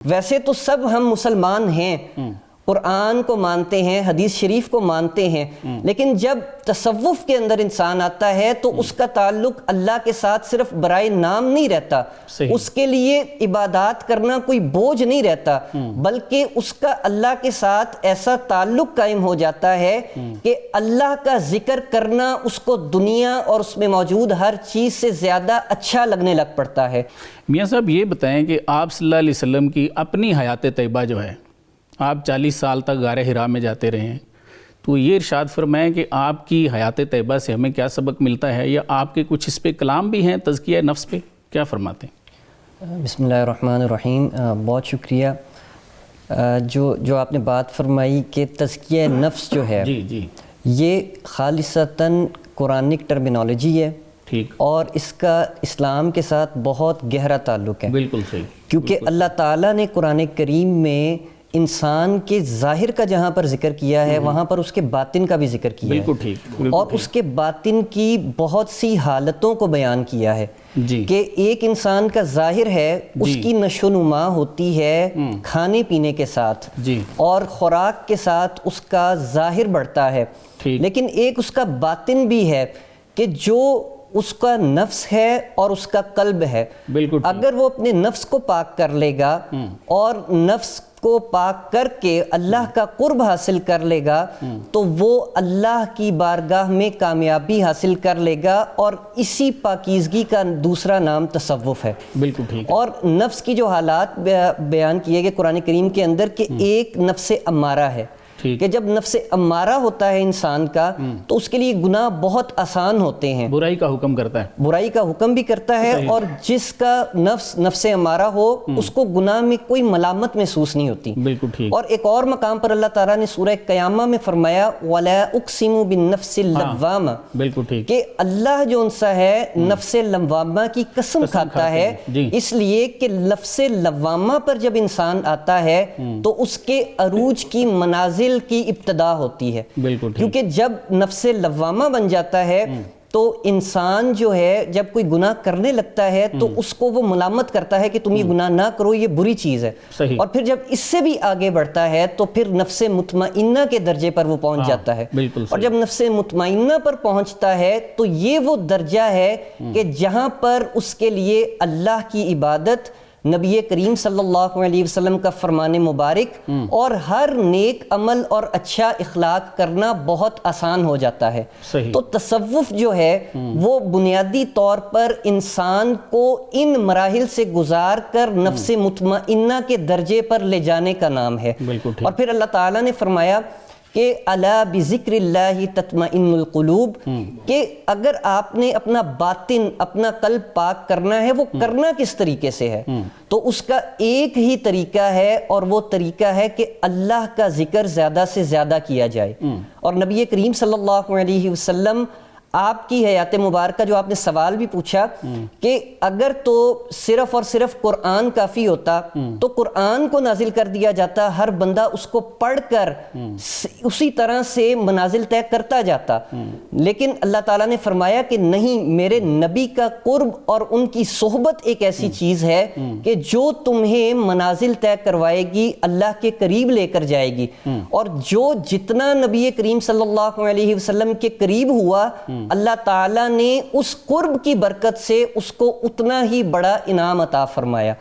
ویسے تو سب ہم مسلمان ہیں، قرآن کو مانتے ہیں، حدیث شریف کو مانتے ہیں، لیکن جب تصوف کے اندر انسان آتا ہے تو اس کا تعلق اللہ کے ساتھ صرف برائے نام نہیں رہتا، اس کے لیے عبادات کرنا کوئی بوجھ نہیں رہتا، بلکہ اس کا اللہ کے ساتھ ایسا تعلق قائم ہو جاتا ہے کہ اللہ کا ذکر کرنا اس کو دنیا اور اس میں موجود ہر چیز سے زیادہ اچھا لگنے لگ پڑتا ہے۔ میاں صاحب یہ بتائیں کہ آپ صلی اللہ علیہ وسلم کی اپنی حیات طیبہ جو ہے، آپ 40 سال تک غار حرا میں جاتے رہے ہیں، تو یہ ارشاد فرمائیں کہ آپ کی حیات طیبہ سے ہمیں کیا سبق ملتا ہے، یا آپ کے کچھ اس پہ کلام بھی ہیں تزکیہ نفس پہ، کیا فرماتے ہیں؟ بسم اللہ الرحمن الرحیم۔ بہت شکریہ۔ جو آپ نے بات فرمائی کہ تزکیہ نفس جو ہے جی یہ خالصتاً قرآنک ٹرمینالوجی ہے، ٹھیک، اور اس کا اسلام کے ساتھ بہت گہرا تعلق ہے، بالکل صحیح، کیونکہ اللہ تعالیٰ نے قرآن کریم میں انسان کے ظاہر کا جہاں پر ذکر کیا ہے وہاں پر اس کے باطن کا بھی ذکر کیا ہے، بالکل ٹھیک، اور اس کے باطن کی بہت سی حالتوں کو بیان کیا ہے جی، کہ ایک انسان کا ظاہر ہے اس کی نشو و نما ہوتی ہے کھانے پینے کے ساتھ، جی، اور خوراک کے ساتھ اس کا ظاہر بڑھتا ہے، لیکن ایک اس کا باطن بھی ہے کہ جو اس کا نفس ہے اور اس کا قلب ہے، بالکل، اگر وہ اپنے نفس کو پاک کر لے گا اور نفس کو پاک کر کے اللہ کا قرب حاصل کر لے گا تو وہ اللہ کی بارگاہ میں کامیابی حاصل کر لے گا، اور اسی پاکیزگی کا دوسرا نام تصوف ہے، بالکل ٹھیک، اور نفس کی جو حالات بیان کیے گئے قرآن کریم کے اندر کہ ایک نفس امارہ ہے، کہ جب نفس امارہ ہوتا ہے انسان کا تو اس کے لیے گناہ بہت آسان ہوتے ہیں، برائی کا حکم کرتا ہے، برائی کا حکم بھی کرتا ہے، اور جس کا نفس امارہ ہو اس کو گناہ میں کوئی ملامت محسوس نہیں ہوتی، بالکل ٹھیک، اور ایک اور مقام پر اللہ تعالیٰ نے سورہ قیامہ میں فرمایا وَلَا أُقْسِمُ بِالنَّفْسِ اللَّوَّامَةِ، بالکل ٹھیک، کہ اللہ جو انسا ہے نفس لوامہ کی قسم کھاتا ہے، اس لیے کہ نفس لوامہ پر جب انسان آتا ہے تو اس کے عروج کی منازل کی ابتدا ہوتی ہے، بالکل ٹھیک، کیونکہ جب نفس لوامہ بن جاتا ہے تو انسان جو ہے جب کوئی گناہ کرنے لگتا ہے تو اس کو وہ ملامت کرتا ہے کہ تم یہ گناہ نہ کرو، یہ بری چیز ہے، صحیح، اور پھر جب اس سے بھی آگے بڑھتا ہے تو پھر نفس مطمئنہ کے درجے پر وہ پہنچ جاتا ہے، بالکل، اور جب نفس مطمئنہ پر پہنچتا ہے تو یہ وہ درجہ ہے کہ جہاں پر اس کے لیے اللہ کی عبادت، نبی کریم صلی اللہ علیہ وسلم کا فرمان مبارک اور ہر نیک عمل اور اچھا اخلاق کرنا بہت آسان ہو جاتا ہے، صحیح، تو تصوف جو ہے وہ بنیادی طور پر انسان کو ان مراحل سے گزار کر نفس مطمئنہ کے درجے پر لے جانے کا نام ہے، بالکل ٹھیک، اور پھر اللہ تعالیٰ نے فرمایا کہ الا بذکر اللہ تطمئن القلوب، کہ اگر آپ نے اپنا باطن، اپنا قلب پاک کرنا ہے، وہ کرنا کس طریقے سے ہے، تو اس کا ایک ہی طریقہ ہے، اور وہ طریقہ ہے کہ اللہ کا ذکر زیادہ سے زیادہ کیا جائے، اور نبی کریم صلی اللہ علیہ وسلم آپ کی حیات مبارکہ جو آپ نے سوال بھی پوچھا کہ اگر تو صرف اور صرف قرآن کافی ہوتا تو قرآن کو نازل کر دیا جاتا، ہر بندہ اس کو پڑھ کر اسی طرح سے منازل طے کرتا جاتا، لیکن اللہ تعالیٰ نے فرمایا کہ نہیں، میرے نبی کا قرب اور ان کی صحبت ایک ایسی چیز ہے کہ جو تمہیں منازل طے کروائے گی، اللہ کے قریب لے کر جائے گی، اور جو جتنا نبی کریم صلی اللہ علیہ وسلم کے قریب ہوا اللہ تعالیٰ نے اس قرب کی برکت سے اس کو اتنا ہی بڑا انعام عطا فرمایا،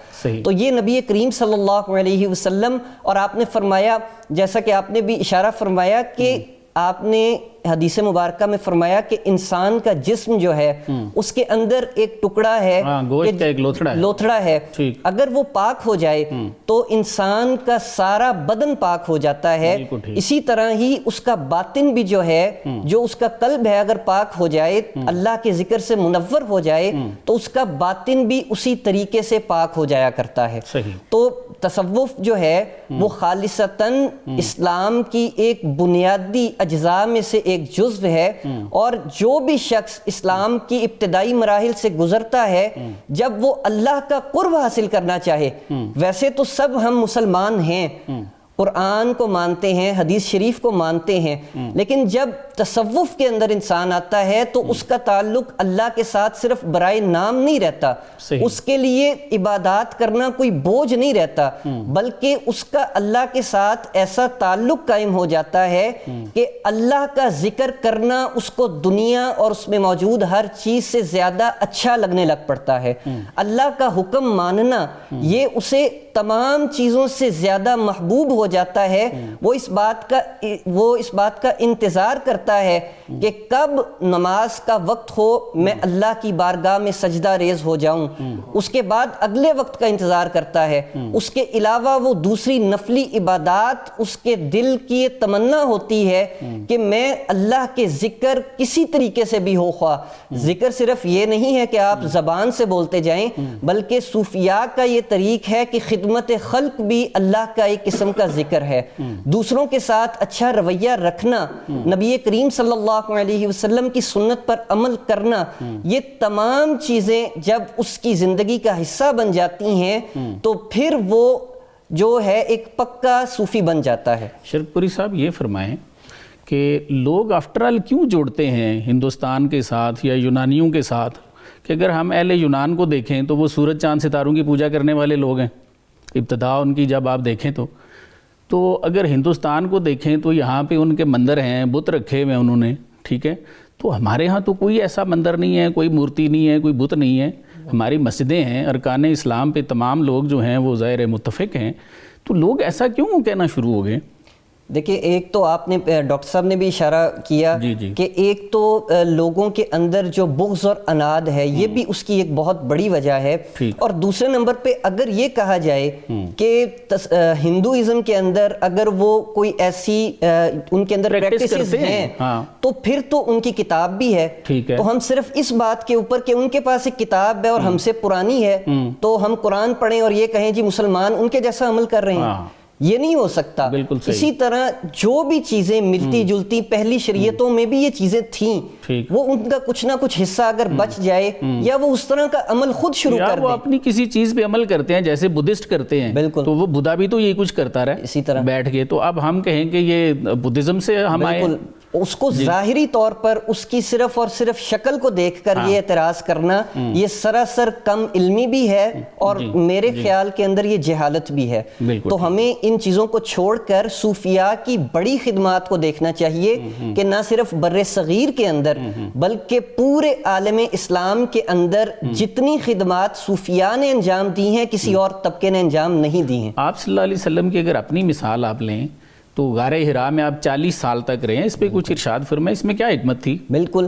تو یہ نبی کریم صلی اللہ علیہ وسلم، اور آپ نے فرمایا جیسا کہ آپ نے بھی اشارہ فرمایا کہ آپ نے حدیث مبارکہ میں فرمایا کہ انسان کا جسم جو ہے اس کے اندر ایک ٹکڑا ہے، گوشت کا ایک لوتھڑا ہے، اگر وہ پاک ہو جائے تو انسان کا سارا بدن پاک ہو جاتا ہے، اسی طرح ہی اس کا باطن بھی جو ہے، جو اس کا قلب ہے، اگر پاک ہو جائے، اللہ کے ذکر سے منور ہو جائے تو اس کا باطن بھی اسی طریقے سے پاک ہو جایا کرتا ہے، تو تصوف جو ہے وہ خالصتاً اسلام کی ایک بنیادی اجزاء میں سے ایک جزو ہے، اور جو بھی شخص اسلام کی ابتدائی مراحل سے گزرتا ہے جب وہ اللہ کا قرب حاصل کرنا چاہے، ویسے تو سب ہم مسلمان ہیں، قرآن کو مانتے ہیں، حدیث شریف کو مانتے ہیں، لیکن جب تصوف کے اندر انسان آتا ہے تو اس کا تعلق اللہ کے ساتھ صرف برائے نام نہیں رہتا، صحیح۔ اس کے لیے عبادات کرنا کوئی بوجھ نہیں رہتا، بلکہ اس کا اللہ کے ساتھ ایسا تعلق قائم ہو جاتا ہے کہ اللہ کا ذکر کرنا اس کو دنیا اور اس میں موجود ہر چیز سے زیادہ اچھا لگنے لگ پڑتا ہے۔ اللہ کا حکم ماننا یہ اسے تمام چیزوں سے زیادہ محبوب ہو جاتا ہے۔ وہ اس بات کا انتظار کرتا ہے کہ کب نماز کا وقت ہو میں اللہ کی بارگاہ میں سجدہ ریز ہو جاؤں، اس کے بعد اگلے وقت کا انتظار کرتا ہے۔ اس کے علاوہ وہ دوسری نفلی عبادات، اس کے دل کی یہ تمنا ہوتی ہے کہ میں اللہ کے ذکر کسی طریقے سے بھی ہو، خواہ ذکر صرف یہ نہیں ہے کہ آپ زبان سے بولتے جائیں، بلکہ صوفیاء کا یہ طریق ہے کہ خدمت خلق بھی اللہ کا ایک قسم کا ذکر ہے۔ دوسروں کے ساتھ اچھا رویہ رکھنا، نبی کریم صلی اللہ علیہ وسلم کی سنت پر عمل کرنا، یہ تمام چیزیں جب اس کی زندگی کا حصہ بن جاتی ہیں تو پھر وہ جو ہے ایک پکا صوفی بن جاتا ہے۔ شرک پوری صاحب یہ فرمائیں کہ لوگ آفٹر آل کیوں جوڑتے ہیں ہندوستان کے ساتھ یا یونانیوں کے ساتھ، کہ اگر ہم اہل یونان کو دیکھیں تو وہ سورج چاند ستاروں کی پوجا کرنے والے لوگ ہیں، ابتدا ان کی جب آپ دیکھیں تو اگر ہندوستان کو دیکھیں تو یہاں پہ ان کے مندر ہیں، بت رکھے ہوئے ہیں انہوں نے، ٹھیک ہے، تو ہمارے ہاں تو کوئی ایسا مندر نہیں ہے، کوئی مورتی نہیں ہے، کوئی بت نہیں ہے، ہماری مسجدیں ہیں، ارکان اسلام پہ تمام لوگ جو ہیں وہ ظاہر متفق ہیں، تو لوگ ایسا کیوں کہنا شروع ہو گئے؟ دیکھیں، ایک تو آپ نے ڈاکٹر صاحب نے بھی اشارہ کیا کہ ایک تو لوگوں کے اندر جو بغض اور عناد ہے یہ بھی اس کی ایک بہت بڑی وجہ ہے، اور دوسرے نمبر پہ اگر یہ کہا جائے کہ ہندوازم کے اندر اگر وہ کوئی ایسی ان کے اندر پریکٹسز ہیں تو پھر تو ان کی کتاب بھی ہے، تو ہم صرف اس بات کے اوپر کہ ان کے پاس ایک کتاب ہے اور ہم سے پرانی ہے تو ہم قرآن پڑھیں اور یہ کہیں جی مسلمان ان کے جیسا عمل کر رہے ہیں، یہ نہیں ہو سکتا۔ اسی طرح جو بھی چیزیں ملتی جلتی پہلی شریعتوں میں بھی یہ چیزیں تھیں، وہ ان کا کچھ نہ کچھ حصہ اگر بچ جائے یا وہ اس طرح کا عمل خود شروع کر دیں، وہ اپنی کسی چیز پہ عمل کرتے ہیں جیسے بدھسٹ کرتے ہیں، تو وہ بدھا بھی تو یہی کچھ کرتا رہا اسی طرح بیٹھ کے، تو اب ہم کہیں کہ یہ بدھزم سے ہم آئے، اس کو ظاہری طور پر اس کی صرف اور صرف شکل کو دیکھ کر یہ اعتراض کرنا یہ سراسر کم علمی بھی ہے اور میرے خیال کے اندر یہ جہالت بھی ہے۔ تو ہمیں ان چیزوں کو چھوڑ کر صوفیاء کی بڑی خدمات کو دیکھنا چاہیے کہ نہ صرف بر صغیر کے اندر بلکہ پورے عالم اسلام کے اندر جتنی خدمات صوفیاء نے انجام دی ہیں کسی اور طبقے نے انجام نہیں دی ہیں۔ آپ صلی اللہ علیہ وسلم کی اگر اپنی مثال آپ لیں تو غار حرا میں آپ 40 سال تک رہے ہیں، اس پہ کچھ ارشاد فرمائیں، اس میں کیا حکمت تھی؟ بالکل،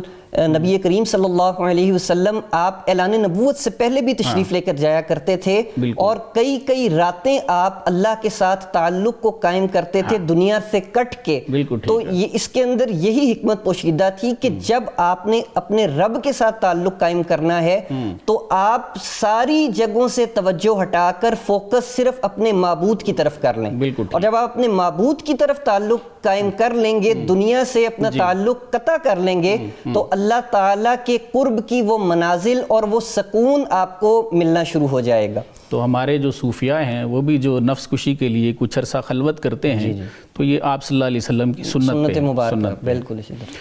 نبی کریم صلی اللہ علیہ وسلم آپ اعلان نبوت سے پہلے بھی تشریف لے کر جایا کرتے تھے اور کئی راتیں آپ اللہ کے ساتھ تعلق کو قائم کرتے تھے دنیا سے کٹ کے۔ تو یہ اس کے اندر یہی حکمت پوشیدہ تھی کہ جب آپ نے اپنے رب کے ساتھ تعلق قائم کرنا ہے تو آپ ساری جگہوں سے توجہ ہٹا کر فوکس صرف اپنے معبود کی طرف کر لیں، اور جب آپ اپنے معبود کی طرف تعلق قائم کر لیں گے، دنیا سے اپنا تعلق قطع کر لیں گے، تو اللہ تعالیٰ کے قرب کی وہ منازل اور وہ سکون آپ کو ملنا شروع ہو جائے گا۔ تو ہمارے جو صوفیاء ہیں وہ بھی جو نفس کشی کے لیے کچھ عرصہ خلوت کرتے ہیں تو یہ آپ صلی اللہ علیہ وسلم کی سنت مبارکہ، بالکل اسی طرح۔